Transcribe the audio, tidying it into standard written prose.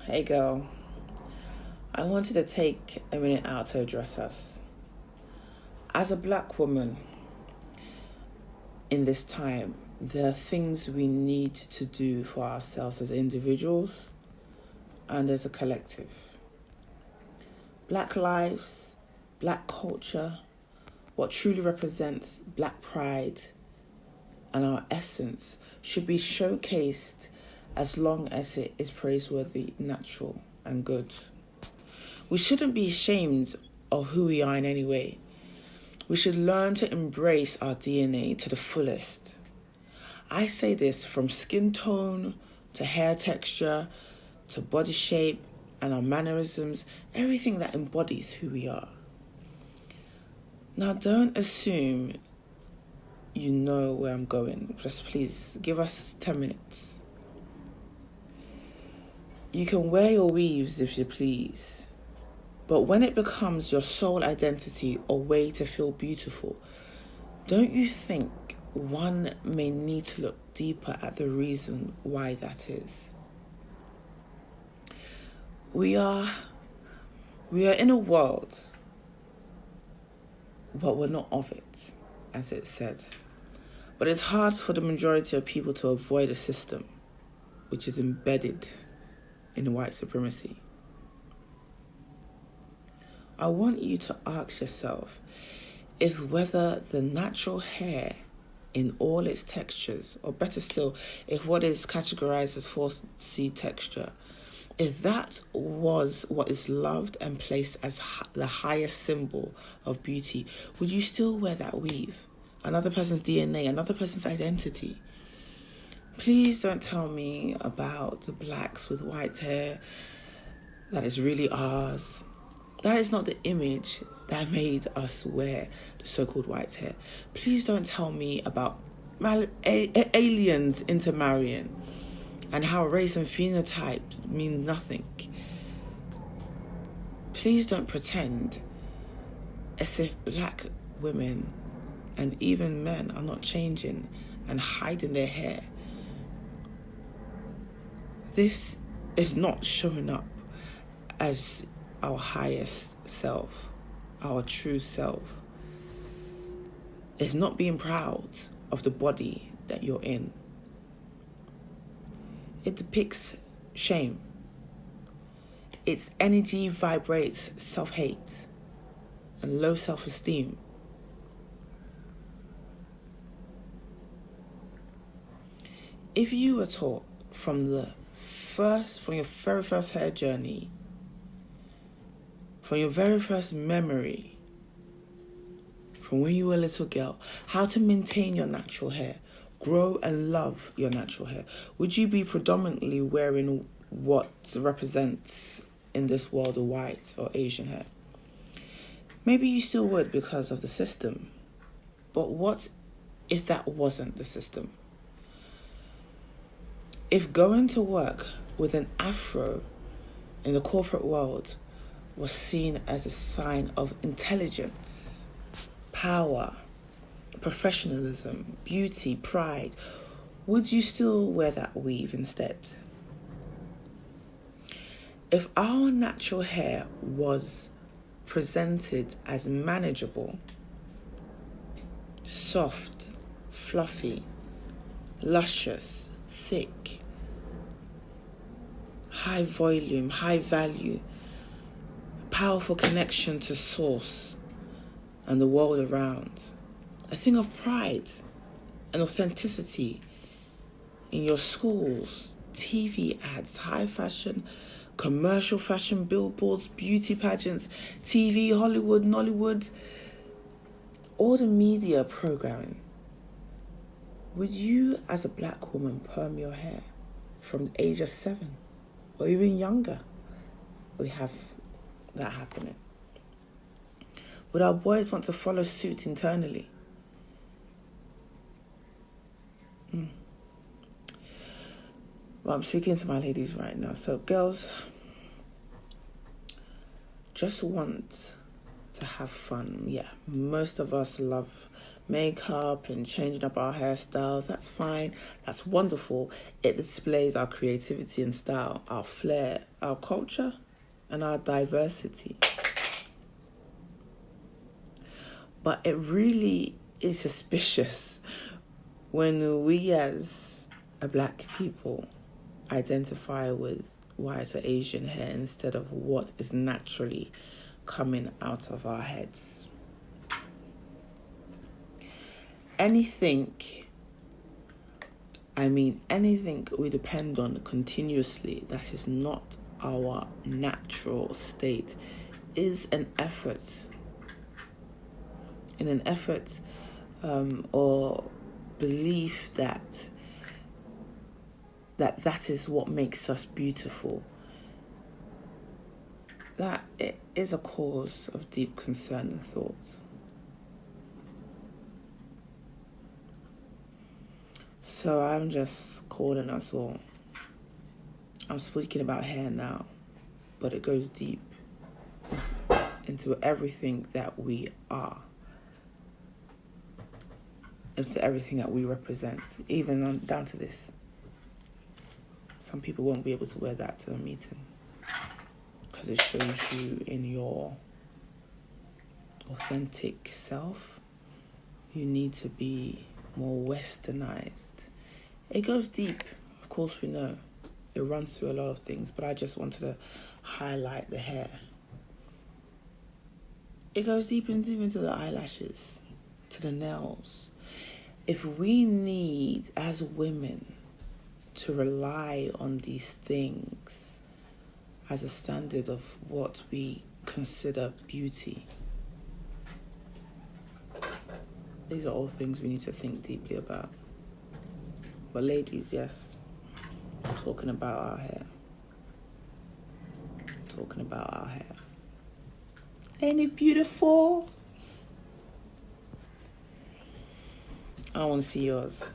Hey girl, I wanted to take a minute out to address us. As a black woman in this time, there are things we need to do for ourselves as individuals and as a collective. Black lives, black culture, what truly represents black pride and our essence should be showcased as long as it is praiseworthy, natural and good. We shouldn't be ashamed of who we are in any way. We should learn to embrace our DNA to the fullest. I say this from skin tone to hair texture to body shape and our mannerisms, everything that embodies who we are. Now, don't assume you know where I'm going. Just please give us 10 minutes. You can wear your weaves if you please, but when it becomes your sole identity or way to feel beautiful, don't you think one may need to look deeper at the reason why that is? We are in a world, but we're not of it, as it said. But it's hard for the majority of people to avoid a system which is embedded in white supremacy. I want you to ask yourself if whether the natural hair in all its textures, or better still, if what is categorized as 4C texture, if that was what is loved and placed as the highest symbol of beauty, would you still wear that weave? Another person's DNA, another person's identity. Please don't tell me about the blacks with white hair that is really ours. That is not the image that made us wear the so-called white hair. Please don't tell me about aliens intermarrying and how race and phenotype mean nothing. Please don't pretend as if black women and even men are not changing and hiding their hair. This is not showing up as our highest self, our true self. It's not being proud of the body that you're in. It depicts shame. Its energy vibrates self-hate and low self-esteem. If you were taught from your very first hair journey, from your very first memory, from when you were a little girl, how to maintain your natural hair, grow and love your natural hair, would you be predominantly wearing what represents in this world a white or Asian hair? Maybe you still would because of the system. But what if that wasn't the system? If going to work with an afro in the corporate world was seen as a sign of intelligence, power, professionalism, beauty, pride, would you still wear that weave instead? If our natural hair was presented as manageable, soft, fluffy, luscious, thick, high volume, high value, powerful connection to source and the world around, a thing of pride and authenticity in your schools, TV ads, high fashion, commercial fashion, billboards, beauty pageants, TV, Hollywood, Nollywood, all the media programming. Would you, as a black woman, perm your hair from the age of 7 or even younger? We have that happening. Would our boys want to follow suit internally? Well, I'm speaking to my ladies right now. So, girls, just want to have fun. Yeah, most of us love makeup and changing up our hairstyles. That's fine. That's wonderful. It displays our creativity and style, our flair, our culture, and our diversity. But it really is suspicious when we as a black people identify with white or Asian hair instead of what is naturally coming out of our heads. Anything we depend on continuously that is not our natural state is an effort. In an effort or belief that is what makes us beautiful. That it is a cause of deep concern and thought. So I'm just calling us all. I'm speaking about hair now, but it goes deep into everything that we are, into everything that we represent, even down to this. Some people won't be able to wear that to a meeting because it shows you in your authentic self. You need to be more westernized. It goes deep, of course we know. It runs through a lot of things, but I just wanted to highlight the hair. It goes deep into the eyelashes, to the nails. If we need, as women, to rely on these things as a standard of what we consider beauty, these are all things we need to think deeply about. But ladies, yes, I'm talking about our hair. Talking about our hair. Ain't it beautiful? I want to see yours.